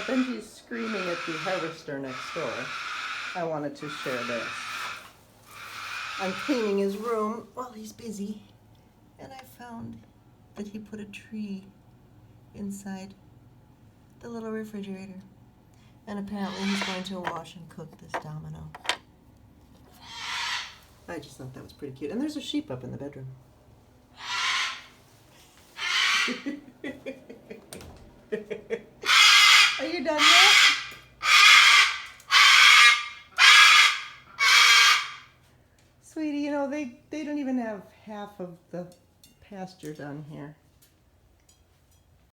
While Benji's screaming at the harvester next door, I wanted to share this. I'm cleaning his room while he's busy, and I found that he put a tree inside the little refrigerator. And apparently he's going to wash and cook this domino. I just thought that was pretty cute. And there's a sheep up in the bedroom. Are you done yet? Sweetie, you know, they don't even have half of the pasture done here.